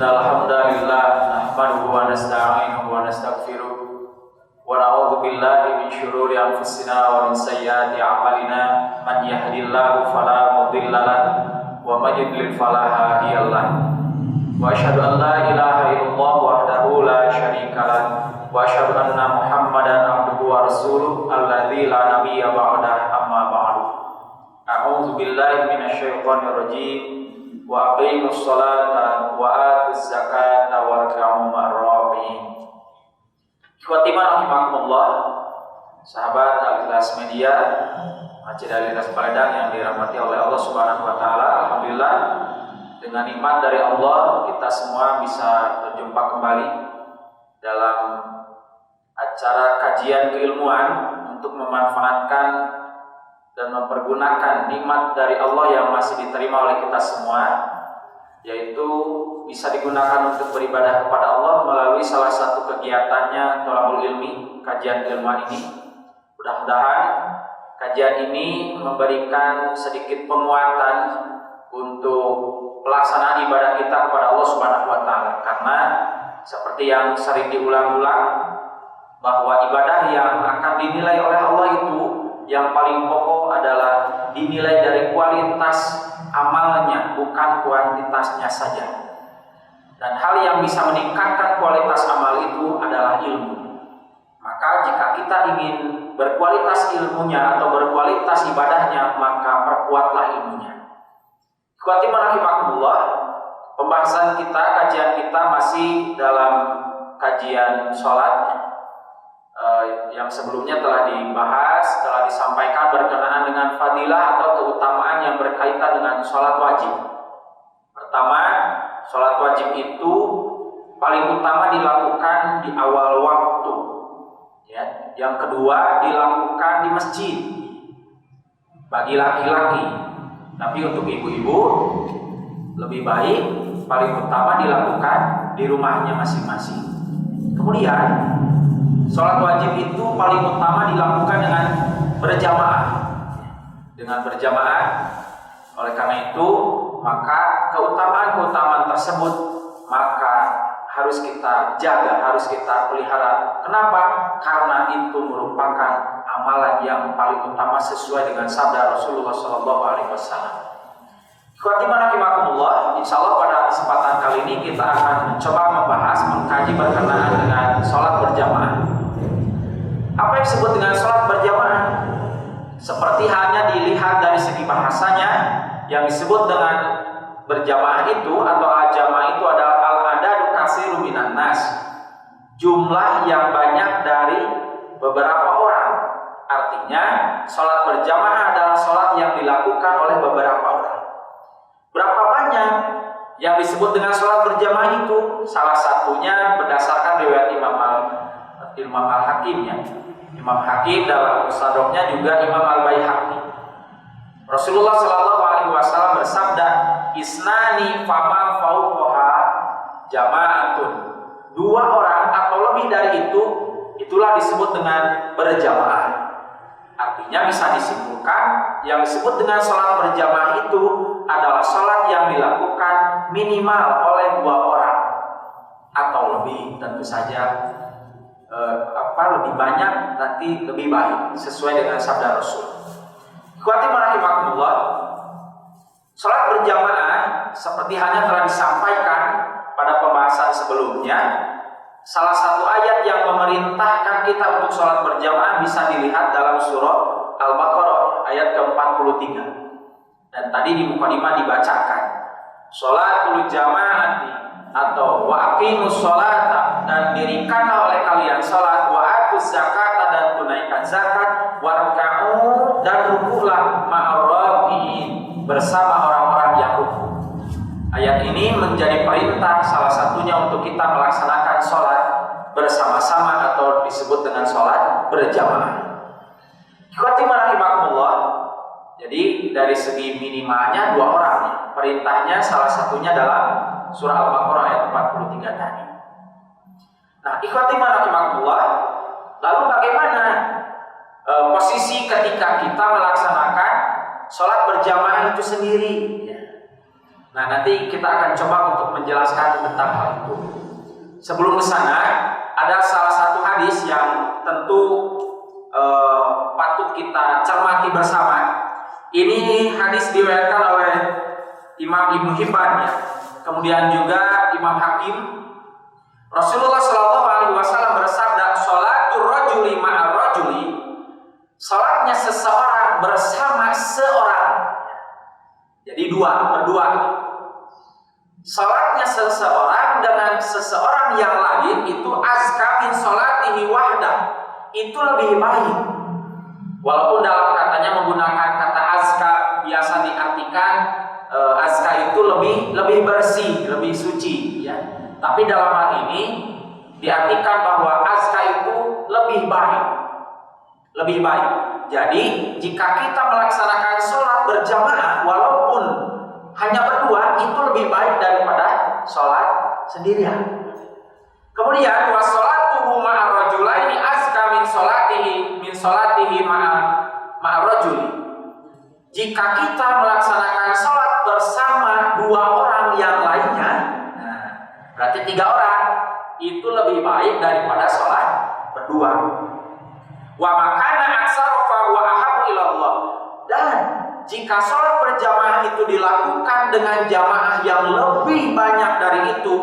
Innal hamdalillah nahmaduhu wa nasta'inuhu wa nastaghfiruh wa na'udzu billahi min shururi anfusina wa min sayyiati a'malina man yahdihillahu fala mudilla lahu wa man yudlil fala hadiya lahu wa asyhadu an la ilaha illallah wahdahu la syarika lahu wa asyhadu anna Muhammadan abduhu wa rasuluh alladzi la nabiyya ba'dahu amma ba'du. A'udzu billahi minasyaitonir rajim wa aqimus sholata wa atuz zakata warka'u ma'ar-rabi'in. Ikhwatiman rahimakumullah, sahabat Al-Ikhlas Media, Masjid Al-Ikhlas Paledang yang dirahmati oleh Allah Subhanahu wa taala. Alhamdulillah, dengan nikmat dari Allah kita semua bisa berjumpa kembali dalam acara kajian keilmuan untuk memanfaatkan dan mempergunakan nikmat dari Allah yang masih diterima oleh kita semua, yaitu bisa digunakan untuk beribadah kepada Allah melalui salah satu kegiatannya thalabul ilmi, kajian keilmuan ini. Mudah-mudahan kajian ini memberikan sedikit penguatan untuk pelaksanaan ibadah kita kepada Allah Subhanahu wa taala, karena seperti yang sering diulang-ulang bahwa ibadah yang akan dinilai oleh Allah itu yang paling pokok adalah dinilai dari kualitas amalnya, bukan kuantitasnya saja. Dan hal yang bisa meningkatkan kualitas amal itu adalah ilmu. Maka jika kita ingin berkualitas ilmunya atau berkualitas ibadahnya, maka perkuatlah ilmunya. Ikhwatiman rahimakumullah, pembahasan kita, kajian kita masih dalam kajian sholat yang sebelumnya telah dibahas, telah disampaikan berkenaan dengan fadilah atau keutamaan yang berkaitan dengan sholat wajib. Pertama, sholat wajib itu paling utama dilakukan di awal waktu, ya. Yang kedua, dilakukan di masjid bagi laki-laki. Tapi untuk ibu-ibu lebih baik paling utama dilakukan di rumahnya masing-masing. Kemudian sholat wajib itu paling utama dilakukan dengan berjamaah. Oleh karena itu, maka keutamaan-keutamaan tersebut maka harus kita jaga, harus kita pelihara. Kenapa? Karena itu merupakan amalan yang paling utama sesuai dengan sabda Rasulullah SAW. Ikhwatiman rahimakumullah, insyaallah pada kesempatan kali ini kita akan mencoba membahas, mengkaji berkenaan dengan sholat berjamaah. Apa yang disebut dengan sholat berjamaah? Seperti hanya dilihat dari segi bahasanya, yang disebut dengan berjamaah itu atau al-jamaah itu adalah al-adadu katsiru minan nas, jumlah yang banyak dari beberapa orang. Artinya sholat berjamaah adalah sholat yang dilakukan oleh beberapa orang. Berapa banyak yang disebut dengan sholat berjamaah itu? Salah satunya berdasarkan riwayat Imam Al-Hakim, ya. Imam Hakim dalam Mustadraknya, juga Imam Al-Baihaqi. Rasulullah SAW bersabda, isnani fama fauqaha jama'atun. Dua orang atau lebih dari itu, itulah disebut dengan berjamaah. Artinya bisa disimpulkan yang disebut dengan sholat berjamaah itu adalah sholat yang dilakukan minimal oleh dua orang atau lebih, tentu saja lebih banyak nanti lebih baik sesuai dengan sabda Rasul. Ikhwatiman rahimakumullah, sholat berjamaah seperti hanya telah disampaikan pada pembahasan sebelumnya, salah satu ayat yang memerintahkan kita untuk sholat berjamaah bisa dilihat dalam surah Al-Baqarah ayat ke-43. Dan tadi di mukadimah dibacakan, sholatul jamaati atau wa aqimus sholata, dan dirikanlah oleh kalian sholat, wa atuz zakata, dan tunaikan zakat, warka'u, dan ruku'lah ma'ar-raki'in, bersama orang-orang yang ruku'. Ayat ini menjadi perintah salah satunya untuk kita melaksanakan sholat bersama-sama atau disebut dengan sholat berjamaah. Ikhwatiman rahimakumullah, jadi dari segi minimalnya dua orang, perintahnya salah satunya dalam surah Al-Baqarah ayat 43 tadi. Nah, ikhwatiman rahimakumullah, lalu bagaimana posisi ketika kita melaksanakan sholat berjamaah itu sendiri? Nah, nanti kita akan coba untuk menjelaskan tentang hal itu. Sebelum ke sana, ada salah satu hadis yang tentu patut kita cermati bersama. Ini hadis diriwayatkan oleh Imam Ibnu Hibban, ya. Kemudian juga Imam Hakim. Rasulullah Shallallahu Alaihi Wasallam bersabda, "Sholatul rajuli ma'ar rajuli." Salatnya seseorang bersama seorang. Jadi berdua. Salatnya seseorang dengan seseorang yang lain itu azka min sholatihi wahdah. Itu lebih baik. Walaupun dalam katanya menggunakan kata azka, biasa diartikan azka itu lebih bersih, lebih suci, ya. Tapi dalam hal ini diartikan bahwa azka itu lebih baik. Lebih baik. Jadi jika kita melaksanakan sholat berjamaah walaupun hanya berdua, itu lebih baik daripada sholat sendirian. Kemudian washolatuhu ma'ar rajulaini azka min sholatihi ma'ar rajuli. Jika kita melaksanakan sholat bersama dua orang yang lainnya, berarti 3 orang, itu lebih baik daripada sholat berdua. Wa makana aksaru fa huwa ahabbu ilallah. Dan jika sholat berjamaah itu dilakukan dengan jamaah yang lebih banyak dari itu,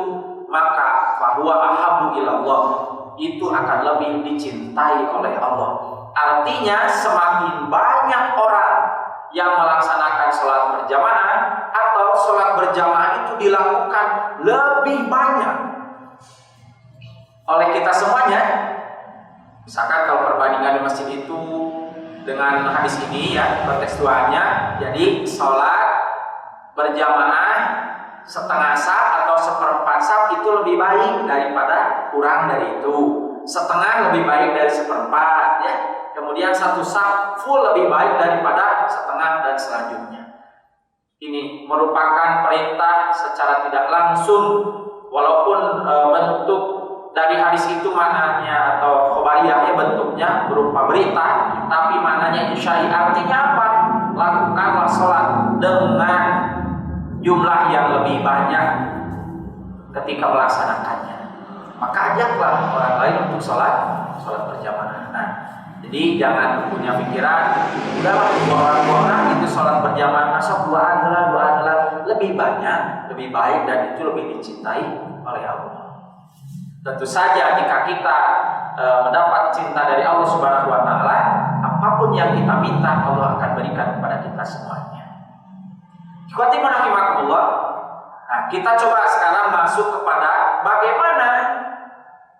maka fa huwa ahabbu ilallah, itu akan lebih dicintai oleh Allah. Artinya semakin banyak orang yang melaksanakan sholat berjamaah atau sholat berjamaah itu dilakukan lebih banyak oleh kita semuanya. Misalkan kalau perbandingan di masjid itu dengan hadis ini, ya, kontekstualnya, jadi sholat berjamaah setengah saf atau seperempat saf itu lebih baik daripada kurang dari itu. Setengah lebih baik dari seperempat, ya. Kemudian 1 saf full lebih baik daripada setengah dan selanjutnya. Ini merupakan perintah secara tidak langsung, walaupun bentuk dari hadis itu maknanya atau khobariyahnya bentuknya berupa berita, tapi maknanya isyai. Artinya apa? Lakukanlah sholat dengan jumlah yang lebih banyak ketika melaksanakannya. Maka ajaklah orang lain untuk sholat berjamaah. Nah, jadi jangan punya pikiran, udahlah 2 orang itu sholat berjamaah, masa 2 adalah lebih banyak, lebih baik, dan itu lebih dicintai oleh Allah. Tentu saja jika kita mendapat cinta dari Allah Subhanahu wa taala, apapun yang kita minta Allah akan berikan kepada kita semuanya. Ikhwati rahimakumullah. Nah, kita coba sekarang masuk kepada bagaimana,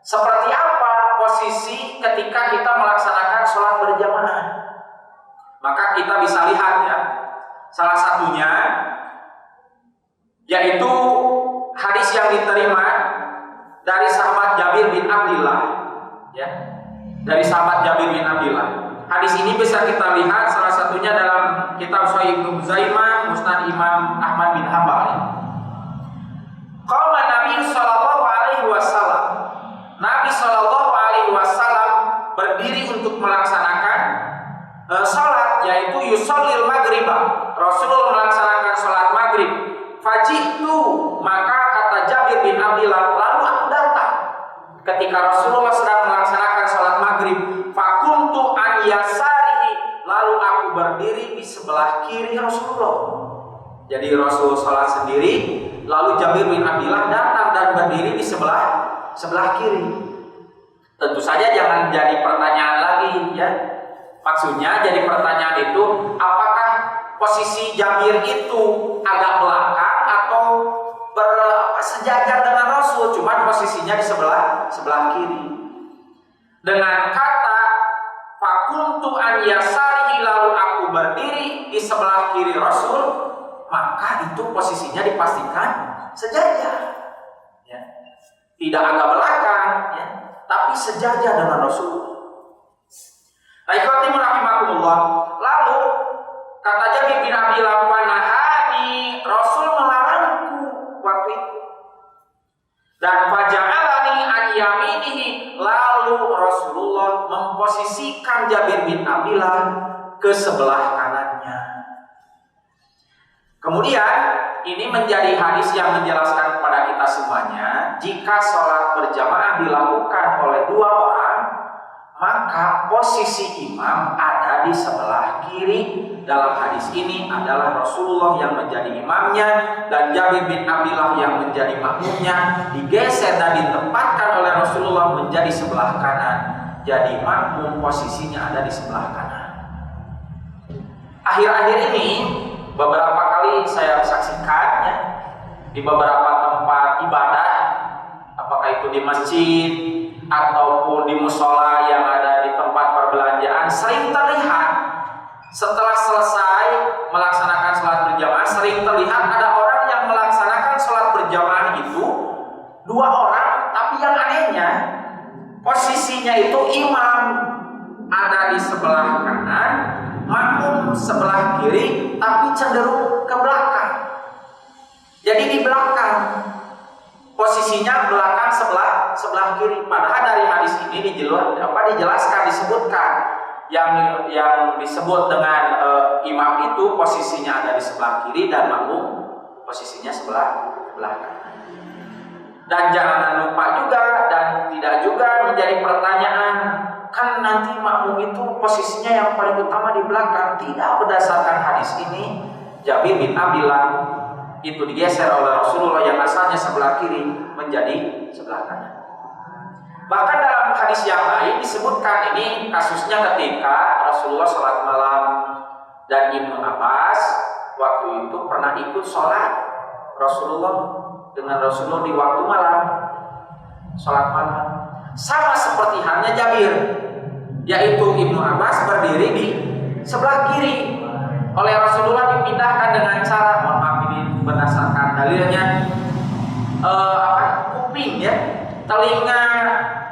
seperti apa posisi ketika kita melaksanakan sholat berjamaah. Maka kita bisa lihat, ya, salah satunya yaitu hadis yang diterima dari sahabat Jabir bin Abdullah, ya, dari sahabat Jabir bin Abdullah. Hadis ini bisa kita lihat salah satunya dalam kitab Sahih Ibnu Zaimah, Musnad Imam Ahmad bin Hambal. Qala Nabi sallallahu alaihi wasallam. Nabi sallallahu alaihi wasallam berdiri untuk melaksanakan salat, yaitu yusallil maghribah. Rasulullah melaksanakan salat maghrib. Fajitu, maka kata Jabir bin Abdullah, lalu aku datang ketika Rasulullah sedang melaksanakan salat maghrib. Fakuntu an yasarihi, lalu aku berdiri di sebelah kiri Rasulullah. Jadi Rasul salat sendiri, lalu Jabir bin Abdullah datang dan berdiri di sebelah kiri. Tentu saja jangan jadi pertanyaan lagi, ya. Maksudnya jadi pertanyaan itu, apakah posisi Jabir itu agak belakang atau bersejajar dengan Rasul, cuman posisinya di sebelah kiri. Dengan kata fakuntu an yasarihi, lalu aku berdiri di sebelah kiri Rasul, maka itu posisinya dipastikan sejajar, ya. Tidak agak belakang, ya, tapi sejajar dengan Rasul. Ikhwati rahimakumullah. Lalu kata Jabir bin Abdullah, "Wanahani, Rasul melarangku waktu itu. Dan faja'alani an yaminihi, lalu Rasulullah memposisikan Jabir bin Abdullah ke sebelah kanannya." Kemudian ini menjadi hadis yang menjelaskan kepada kita semuanya, jika sholat berjamaah dilakukan oleh dua orang, maka posisi imam ada di sebelah kiri. Dalam hadis ini adalah Rasulullah yang menjadi imamnya dan Jabir bin Abdillah yang menjadi makmumnya, digeser dan ditempatkan oleh Rasulullah menjadi sebelah kanan. Jadi makmum posisinya ada di sebelah kanan. Akhir-akhir ini beberapa kali saya saksikan ya, di beberapa tempat ibadah, apakah itu di masjid ataupun di musola yang ada di tempat perbelanjaan, sering terlihat setelah selesai melaksanakan sholat berjamaah, sering terlihat ada orang yang melaksanakan sholat berjamaah itu dua orang, tapi yang anehnya posisinya itu imam ada di sebelah kanan, makmum sebelah kiri, tapi cenderung ke belakang. Jadi di belakang, posisinya belakang sebelah kiri. Padahal dari hadis ini dijelaskan, disebutkan yang disebut dengan imam itu posisinya ada di sebelah kiri dan makmum posisinya sebelah kanan. Dan jangan lupa juga dan tidak juga menjadi pertanyaan, kan nanti makmum itu posisinya yang paling utama di belakang. Tidak, berdasarkan hadis ini Jabir bin Abdillah itu digeser oleh Rasulullah yang asalnya sebelah kiri menjadi sebelah kanan. Bahkan dalam hadis yang lain disebutkan, ini kasusnya ketika Rasulullah sholat malam dan Ibnu Abbas waktu itu pernah ikut sholat dengan Rasulullah di waktu malam, sholat malam. Sama seperti halnya Jabir, yaitu Ibnu Abbas berdiri di sebelah kiri, oleh Rasulullah dipindahkan dengan cara, mohon maaf ini berdasarkan dalilnya, kuping ya, telinga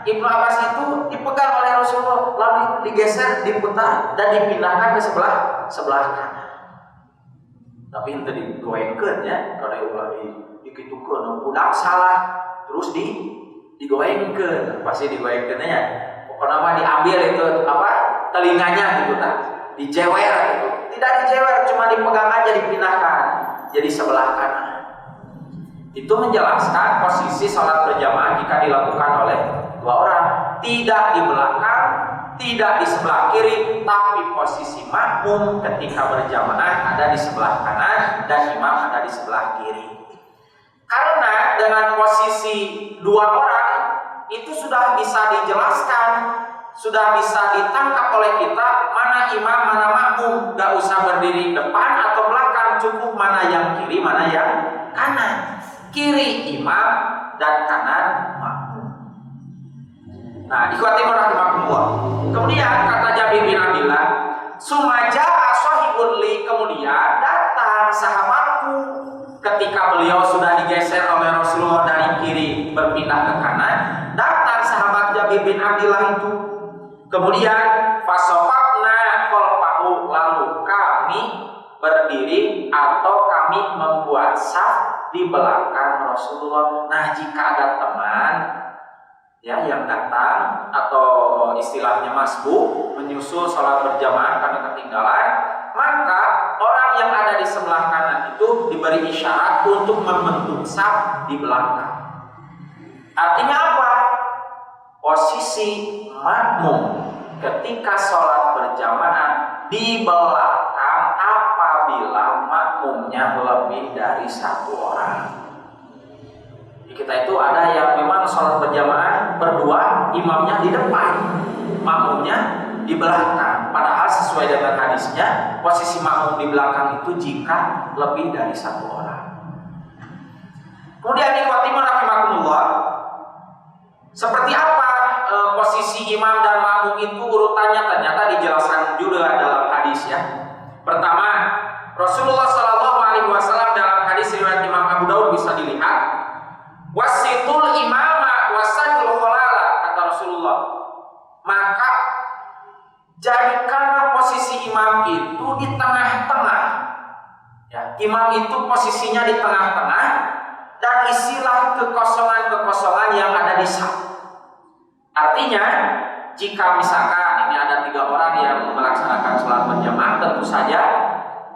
Ibnu Abbas itu dipegang oleh Rasulullah, lalu digeser, diputar dan dipindahkan ke sebelah kanan. Tapi itu digoengkeun ya, kalau ulah dikitukeun budak salah terus digoengkeun, pasti digoengkeun ya. Pokoknya mah diambil itu telinganya gitu kan, dijewer gitu. Tidak dijewer, cuma dipegang aja, dipindahkan jadi sebelah kanan. Itu menjelaskan posisi sholat berjamaah jika dilakukan oleh dua orang, tidak di belakang, tidak di sebelah kiri, tapi posisi makmum ketika berjamaah ada di sebelah kanan dan imam ada di sebelah kiri. Karena dengan posisi dua orang itu sudah bisa dijelaskan, sudah bisa ditangkap oleh kita mana imam, mana makmum. Gak usah berdiri depan atau belakang, cukup mana yang kiri, mana yang kanan. Kiri imam dan kanan makmum. Nah, ikhwati rahimakumullah. Kemudian kata Jabir bin Abdillah, "Sumaja'a sahibun li," kemudian datang sahabatku ketika beliau sudah digeser oleh Rasulullah dari kiri berpindah ke kanan, datang sahabat Jabir bin Abdillah itu. Kemudian fasofakna khalfahu, lalu kami berdiri atau kami membuat saf di belakang Rasulullah. Nah, jika ada teman ya yang datang atau istilahnya masbuk menyusul sholat berjamaah karena ketinggalan, maka orang yang ada di sebelah kanan itu diberi isyarat untuk membentuk saf di belakang. Artinya apa? Posisi makmum ketika sholat berjamaah di belakang apabila makmumnya lebih dari satu orang. Kita itu ada yang memang sholat berjamaah berdua, imamnya di depan, makmumnya di belakang. Padahal sesuai dengan hadisnya, posisi makmum di belakang itu jika lebih dari satu orang. Kemudian ikhwati rahimakumullah, seperti apa posisi imam dan makmum itu urutannya ternyata dijelaskan juga dalam hadis ya. Pertama, Rasulullah SAW dalam hadis riwayat Imam Abu Daud bisa dilihat, wasitul imama wasadul kholala, kata Rasulullah, maka jadikanlah posisi imam itu di tengah-tengah ya, imam itu posisinya di tengah-tengah dan isilah kekosongan-kekosongan yang ada di saf. Artinya jika misalkan ini ada 3 orang yang melaksanakan sholat berjamaah, tentu saja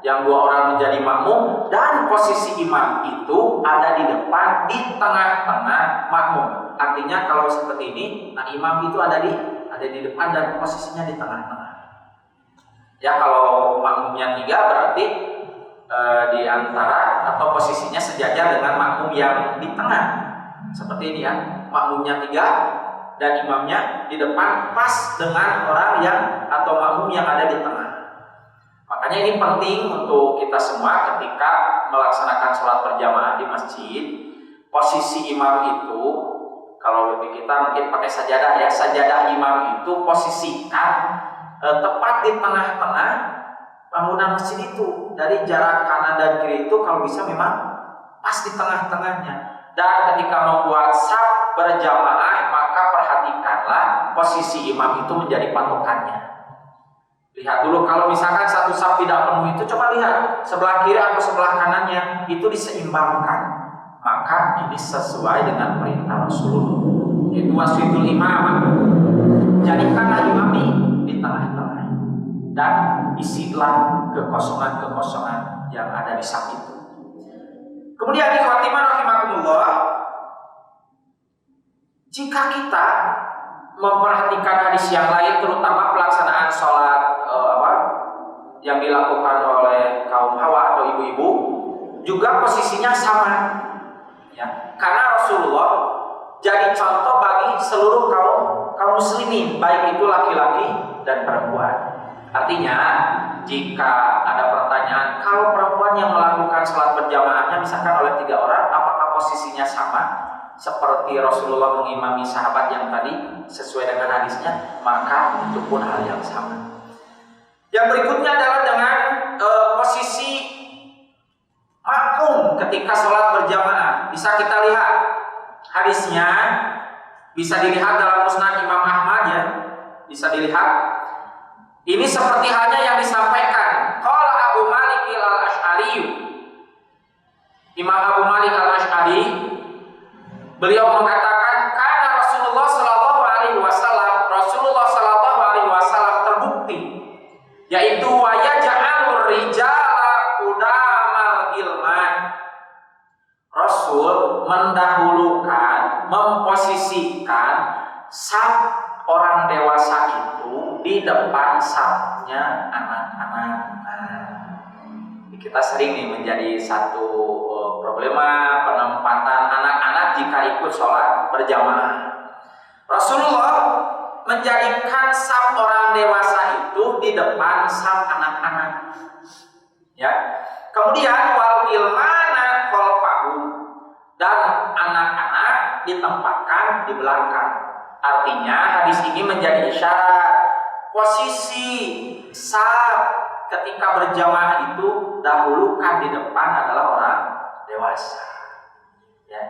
yang 2 orang menjadi makmum, dan posisi imam itu ada di depan, di tengah-tengah makmum. Artinya kalau seperti ini, nah imam itu ada di depan dan posisinya di tengah-tengah. Ya, kalau makmumnya 3 berarti di antara atau posisinya sejajar dengan makmum yang di tengah. Seperti ini ya, makmumnya 3 dan imamnya di depan pas dengan orang yang atau makmum yang ada di tengah. Makanya ini penting untuk kita semua ketika melaksanakan sholat berjamaah di masjid. Posisi imam itu, kalau lebih kita mungkin pakai sajadah ya, sajadah imam itu posisikan tepat di tengah-tengah bangunan masjid itu. Dari jarak kanan dan kiri itu kalau bisa memang pas di tengah-tengahnya. Dan ketika membuat saf berjamaah, maka perhatikanlah posisi imam itu menjadi patokannya. Lihat dulu, kalau misalkan satu saf tidak penuh itu, coba lihat sebelah kiri atau sebelah kanannya itu diseimbangkan, maka ini sesuai dengan perintah Rasulullah, yaitu wasfitul imam. Jadikanlah imam di tengah-tengah dan isilah kekosongan-kekosongan yang ada di saf itu. Kemudian di khotimah rahimakumullah, jika kita memperhatikan hadis yang lain, terutama pelaksanaan sholat yang dilakukan oleh kaum hawa atau ibu-ibu, juga posisinya sama ya, karena Rasulullah jadi contoh bagi seluruh kaum muslimin, baik itu laki-laki dan perempuan. Artinya jika ada pertanyaan, kalau perempuan yang melakukan sholat berjamaahnya misalkan oleh 3 orang, apakah posisinya sama seperti Rasulullah mengimami sahabat yang tadi sesuai dengan hadisnya? Maka itu pun hal yang sama. Yang berikutnya adalah dengan posisi makmum ketika sholat berjamaah. Bisa kita lihat hadisnya, bisa dilihat dalam Musnad Imam Ahmad ya, bisa dilihat. Ini seperti halnya yang disampaikan qala Abu Malik al-Asy'ari. Imam Abu Malik al-Asy'ari beliau mengatakan karena Rasulullah sallallahu alaihi wasallam terbukti, yaitu wa yaj'alur rijala qudamal gilman. Rasul mendahulukan, memposisikan saf orang dewasa itu di depan safnya anak-anak. Kita sering nih menjadi satu problema penempatan anak-anak jika ikut sholat berjamaah. Rasulullah menjadikan saf orang dewasa itu di depan saf anak-anak. Ya. Kemudian wal ilmana khalfahum, dan anak-anak ditempatkan di belakang. Artinya hadis ini menjadi isyarat posisi saf ketika berjamaah itu dahulukan di depan adalah orang dewasa. Ya,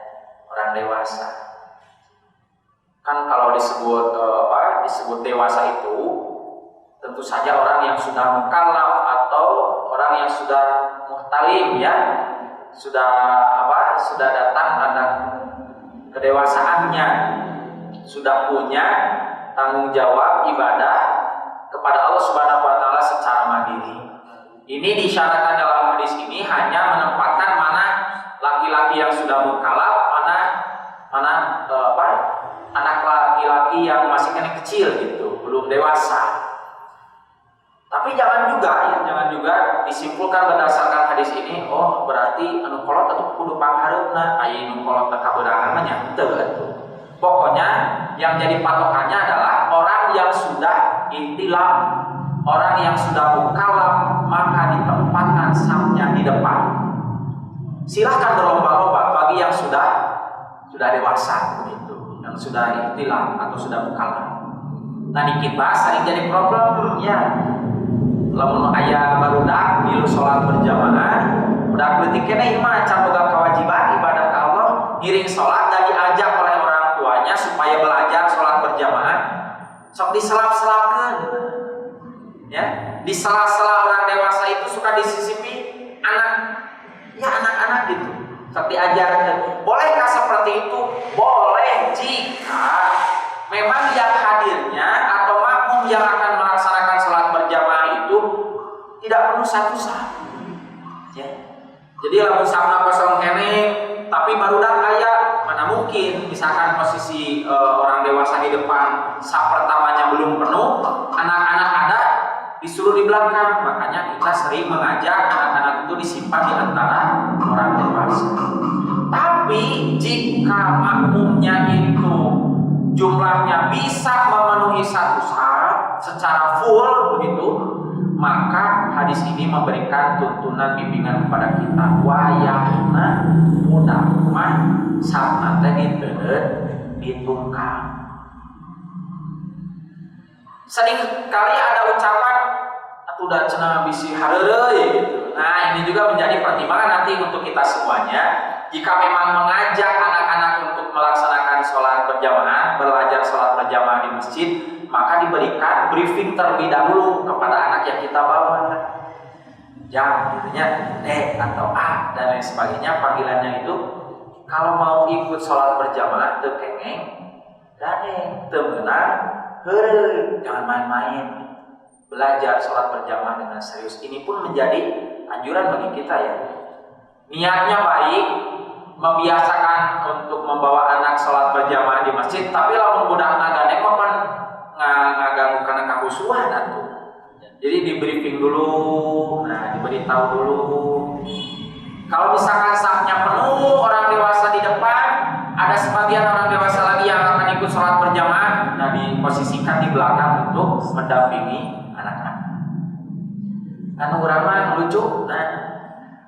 orang dewasa. Kan kalau disebut disebut dewasa itu tentu saja orang yang sudah mukallaf atau orang yang sudah muhtalim ya, sudah datang tanda kedewasaannya, sudah punya tanggung jawab ibadah kepada Allah Subhanahu wa taala secara mandiri. Ini disyaratkan dalam hadis ini hanya menempatkan mana laki-laki yang sudah mukallaf, mana anak laki-laki yang masih kecil gitu, belum dewasa. Tapi jangan juga disimpulkan berdasarkan hadis ini, oh berarti anu kolot atau kudu panghareupna, aya nu kolot teh kaberangan mah nya teu atuh. Pokoknya yang jadi patokannya adalah orang yang sudah ihtilam, orang yang sudah mukallaf, maka ditempatkan safnya di depan. Silahkan berlomba-lomba bagi yang sudah dewasa begitu, yang sudah ihtilam atau sudah mukallaf. Nah di kita sering jadi problem ya. Lamun aya barudak milu sholat berjamaah, budak leutik keneh mah can boga kewajiban ibadah ka Allah, ngiring sholat dan diajak oleh orang tuanya supaya belajar sholat berjamaah, sok diselap-selapkeun. Ya, di sela-sela orang dewasa itu suka disisipi anak-anak gitu. Sok diajarkeun. Bolehkah seperti itu? Boleh jika memang yang hadirnya atau makmum yang akan melaksanakan sholat berjamaah itu tidak penuh satu saf. Jadi lamun sapna kosong kene tapi barudak aya, mana mungkin misalkan posisi orang dewasa di depan, sap pertamanya belum penuh, anak-anak ada disuruh di belakang. Makanya kita sering mengajak anak-anak itu disimpan di antara orang dewasa. Tapi jika makmumnya itu jumlahnya bisa memenuhi satu saf secara full begitu, maka hadis ini memberikan tuntunan bimbingan kepada kita, wayahna mudah mah safna teh ditungkang. Sering kali ada ucapan atuh da cenah bisi hareureuy gitu. Nah, ini juga menjadi pertimbangan nanti untuk kita semuanya. Jika memang mengajak anak-anak untuk melaksanakan sholat berjamaah, belajar sholat berjamaah di masjid, maka diberikan briefing terlebih dahulu kepada anak yang kita bawa. Jam, gitunya, atau A, dan lain sebagainya. Panggilannya itu, kalau mau ikut sholat berjamaah, teu kengeng, dan teu meunang, heureuy, jangan main-main. Belajar sholat berjamaah dengan serius. Ini pun menjadi anjuran bagi kita ya. Niatnya baik, membiasakan untuk membawa anak sholat berjamaah di masjid, tapi lamun budak nagane mah pan ngaganggu kana kahusuhan atuh. Jadi di briefing dulu, diberitahu dulu. Kalau misalkan safnya penuh, orang dewasa di depan, ada sebagian orang dewasa lagi yang akan ikut sholat berjamaah, diposisikan di belakang untuk mendampingi anak-anak. Anu urang mah lucu,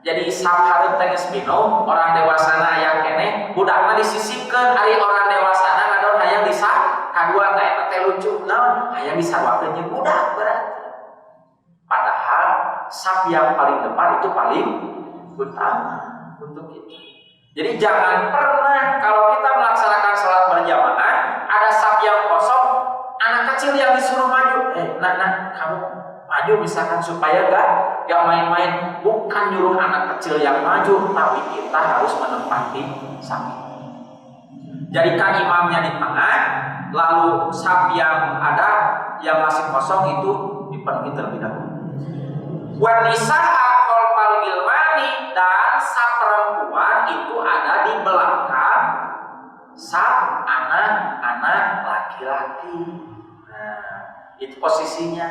jadi saf hareup teh geus bingung, orang dewasana aya keneh, budakna disisipkeun ari orang dewasana ngadon hayang disah, kadua teh lucu, naon hayang disarwakeun jeung budak berat. Padahal saf yang paling depan itu paling utama untuk kita. Jadi jangan pernah kalau kita melaksanakan sholat berjamaah ada saf yang kosong, anak kecil yang disuruh maju, kamu maju misalkan supaya gak main-main. Bukan nyuruh anak kecil yang maju, tapi kita harus menempati saf. Jadikan imamnya di tengah, lalu saf yang ada yang masih kosong itu dipenuhi terlebih dahulu. Wan nisaa khalfal gilmani, dan saf perempuan itu ada di belakang saf anak-anak laki-laki. Itu posisinya.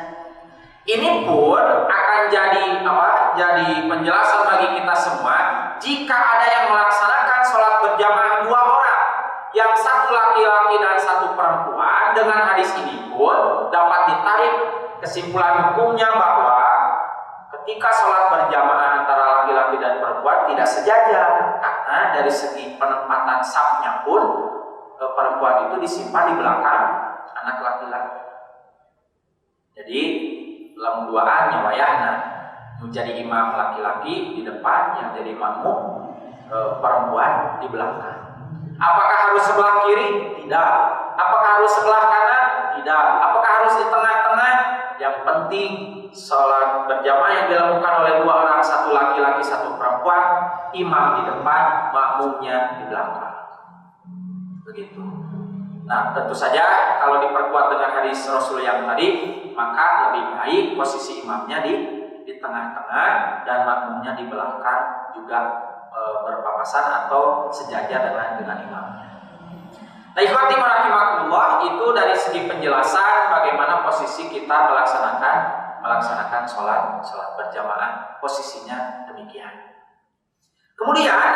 Ini pun akan jadi Jadi penjelasan bagi kita semua. Jika ada yang melaksanakan sholat berjamaah 2 orang, yang satu laki-laki dan satu perempuan, dengan hadis ini pun dapat ditarik kesimpulan hukumnya bahwa ketika sholat berjamaah antara laki-laki dan perempuan tidak sejajar, karena dari segi penempatan safnya pun perempuan itu disimpan di belakang anak laki-laki. Jadi dalam duaan wayahna menjadi imam laki-laki di depan, yang jadi makmum perempuan di belakang. Apakah harus sebelah kiri? Tidak. Apakah harus sebelah kanan? Tidak. Apakah harus di tengah-tengah? Yang penting sholat berjamaah yang dilakukan oleh 2 orang, satu laki-laki, satu perempuan, imam di depan, makmumnya di belakang. Begitu. Nah, tentu saja kalau diperkuat dengan hadis Rasul yang tadi, maka lebih baik posisi imamnya di tengah-tengah dan makmumnya di belakang juga berpapasan atau sejajar dengan imamnya. Nah, ikhwati rahimakumullah, itu dari segi penjelasan bagaimana posisi kita melaksanakan sholat berjamaah, posisinya demikian. Kemudian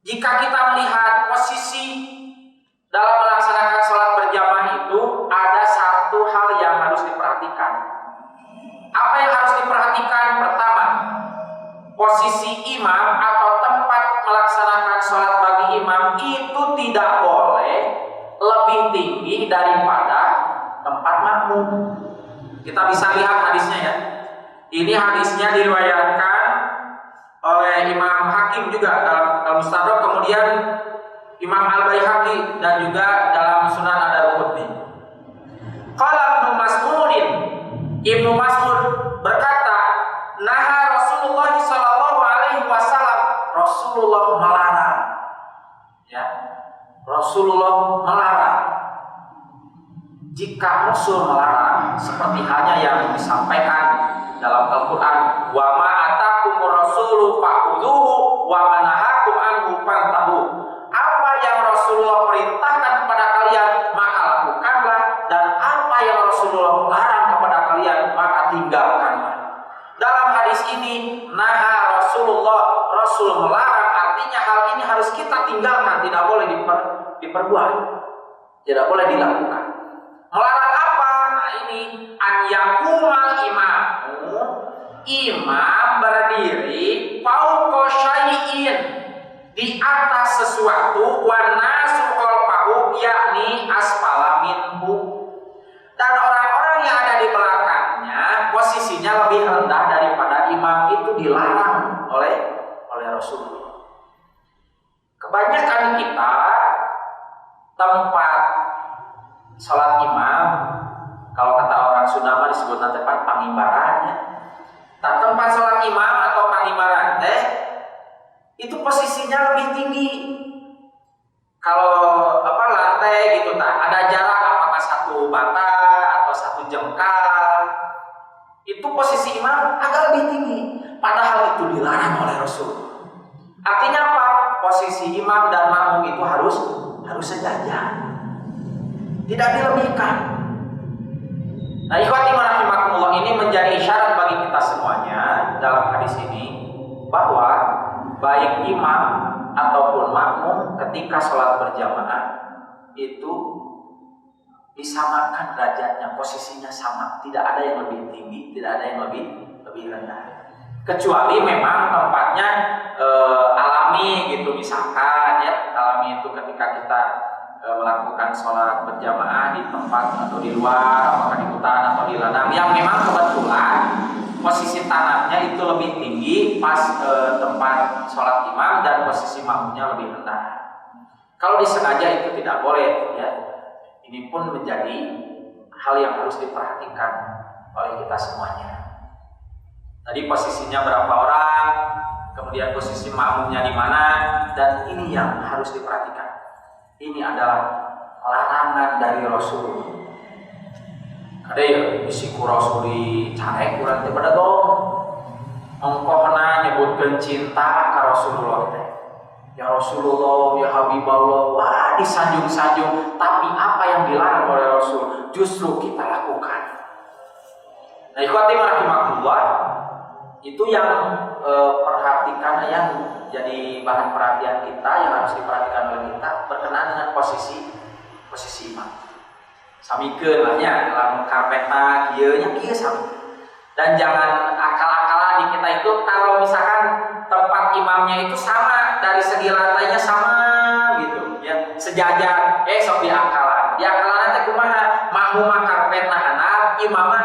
jika kita melihat posisi dalam melaksanakan sholat berjamaah itu, ada satu hal yang harus diperhatikan. Apa yang harus diperhatikan? Pertama, posisi imam atau tempat melaksanakan sholat bagi imam itu tidak boleh lebih tinggi daripada tempat makmum. Kita bisa lihat hadisnya ya. Ini hadisnya diriwayatkan oleh Imam Hakim juga dalam Al-Mustadrak, kemudian Imam Al-Baihaqi, dan juga dalam Sunan Ad-Darqutni. Qala Ibnu Mas'udin, Ibnu Mas'ud berkata, naha Rasulullah sallallahu alaihi wasallam, Rasulullah melarang. Ya. Rasulullah melarang. Jika Rasul melarang, seperti halnya yang disampaikan dalam Al-Qur'an, wa ma atakumur rasulu fa'udhuhu wa ma nahakum anhu fantahu. Apa yang Rasulullah perintahkan kepada kalian maka lakukanlah, dan apa yang Rasulullah larang kepada kalian maka tinggalkanlah. Dalam hadis ini naha Rasulullah, Rasul melarang, artinya hal ini harus kita tinggalkan, tidak boleh diperbuat, tidak boleh dilakukan. Melarang apa? Nah ini an yakumal imam berdiri fauqa syai'in, di atas sesuatu, wa nasu khalfahu, yakni asfala minhu, dan orang-orang yang ada di belakangnya posisinya lebih rendah daripada imam. Itu dilarang oleh Rasulullah. Kebanyakan kita tempat sholat imam, kalau kata orang Sunda disebut tempat pangimbarannya. Tak tempat sholat imam atau pangimbaran itu posisinya lebih tinggi. Kalau lantai gitu, tak ada jarak apakah 1 bata atau 1 jengkal, itu posisi imam agak lebih tinggi. Padahal itu dilarang oleh Rasul. Artinya apa? Posisi imam dan makmum itu harus sejajar, tidak dilebihkan. Nah, ikhwati rahimakumullah, ini menjadi isyarat bagi kita semuanya dalam hadis ini bahwa baik imam ataupun makmum ketika sholat berjamaah itu disamakan derajatnya, posisinya sama, tidak ada yang lebih tinggi, tidak ada yang lebih rendah. Kecuali memang tempatnya alami gitu, misalkan ya, alami itu ketika kita melakukan sholat berjamaah di tempat atau di luar, apakah di hutan atau di ladang, yang memang kebetulan posisi tanahnya itu lebih tinggi pas tempat sholat imam dan posisi makmumnya lebih rendah. Kalau disengaja itu tidak boleh ya. Ini pun menjadi hal yang harus diperhatikan oleh kita semuanya. Tadi posisinya berapa orang, kemudian posisi makmumnya di mana, dan ini yang harus diperhatikan. Ini adalah larangan dari Rasul. Ada ya bisiku Rasul di carek kurang teh pada dong. Ongkohna nyebutkeun cinta ka Rasulullah teh. Ya Rasulullah, ya Habibullah, wah disanjung-sanjung. Tapi apa yang dilarang oleh Rasul justru kita lakukan. Nah, ikhwati rahimakumullah, itu yang perhatikan, yang jadi bahan perhatian kita, yang harus diperhatikan oleh kita berkenaan dengan posisi imam. Samikeun lah nya, lamun karpetna kieu nya kieu sami. Dan jangan akal-akalan di kita itu kalau misalkan tempat imamnya itu sama, dari segi lantainya sama gitu ya, sejajar, sok diakalan. Diakalan teh kumaha? Makmum karpetna handap, imamah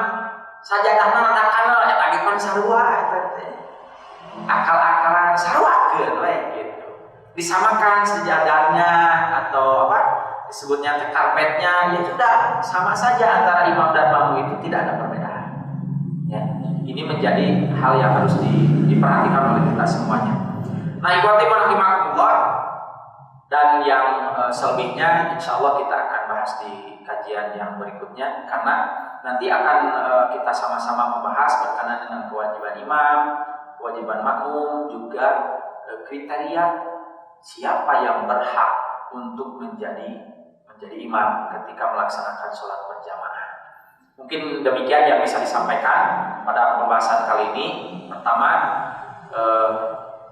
sajadahna rada kanal, eta ge pan sarua eta teh. Akal-akalan sarwakeun we gitu. Disamakan sejadahnya atau disebutnya karpetnya, ya sudah sama saja antara imam dan makmum, itu tidak ada perbedaan. Ya, ini menjadi hal yang harus diperhatikan oleh kita semuanya. Nah, ikhwati rahimakumullah, dan yang selebihnya insya Allah kita akan bahas di kajian yang berikutnya, karena nanti akan kita sama-sama membahas berkenaan dengan kewajiban imam, kewajiban makmum, juga kriteria siapa yang berhak untuk menjadi imam ketika melaksanakan sholat berjamaah. Mungkin demikian yang bisa disampaikan pada pembahasan kali ini. Pertama,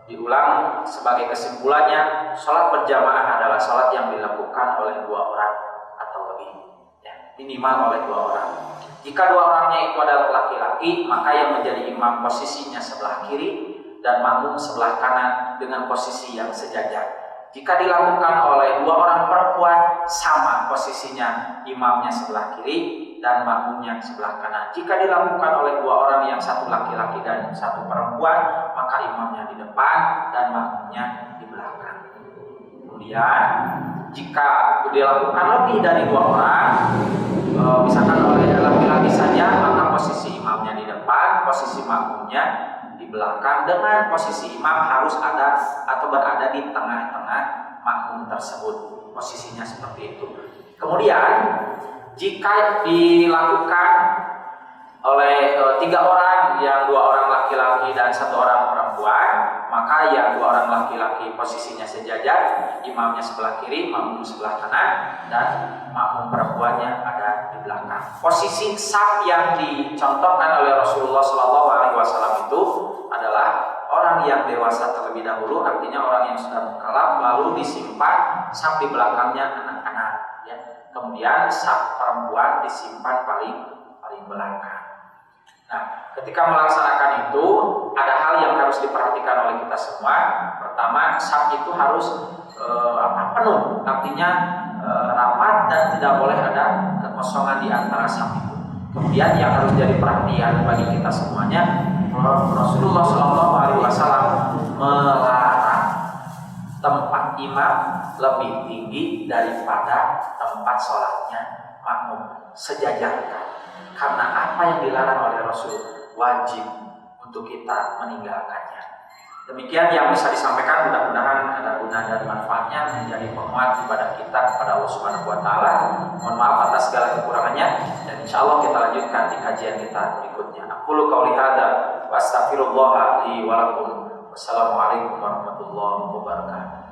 diulang sebagai kesimpulannya, sholat berjamaah adalah sholat yang dilakukan oleh 2 orang atau lebih, ya, minimal oleh 2 orang. Jika 2 orangnya itu adalah laki-laki, maka yang menjadi imam posisinya sebelah kiri dan makmum sebelah kanan dengan posisi yang sejajar. Jika dilakukan oleh 2 orang perempuan, sama posisinya, imamnya sebelah kiri dan makmumnya sebelah kanan. Jika dilakukan oleh 2 orang, yang satu laki-laki dan satu perempuan, maka imamnya di depan dan makmumnya di belakang. Kemudian jika dilakukan lebih dari 2 orang, misalkan oleh laki-laki saja, maka posisi imamnya di depan, posisi makmumnya di belakang, dengan posisi imam harus ada atau berada di tengah-tengah makmum tersebut. Posisinya seperti itu. Kemudian jika dilakukan oleh 3 orang, yang 2 orang laki-laki dan 1 orang perempuan, maka yang 2 orang laki-laki posisinya sejajar, imamnya sebelah kiri, makmum sebelah kanan, dan makmum perempuannya ada di belakang. Posisi saf yang dicontohkan oleh Rasulullah SAW itu adalah orang yang dewasa terlebih dahulu, artinya orang yang sudah mukallaf, lalu disimpan saf di belakangnya anak-anak, ya. Kemudian saf perempuan disimpan paling belakang. Nah, ketika melaksanakan itu ada hal yang harus diperhatikan oleh kita semua. Pertama, saf itu harus penuh, artinya rapat dan tidak boleh ada kekosongan di antara saf itu. Kemudian yang harus jadi perhatian bagi kita semuanya, Rasulullah SAW melarang tempat imam lebih tinggi daripada tempat sholatnya makmum, sejajarkan. Karena apa yang dilarang oleh Rasul wajib untuk kita meninggalkannya. Demikian yang bisa disampaikan, mudah-mudahan ada guna dan manfaatnya, menjadi penguat ibadah kita kepada Allah Subhanahu wa taala. Mohon maaf atas segala kekurangannya, dan insyaallah kita lanjutkan di kajian kita berikutnya. Aqulu qouli hadza wa astaghfirullah li wa lakum. Wassalamualaikum warahmatullahi wabarakatuh.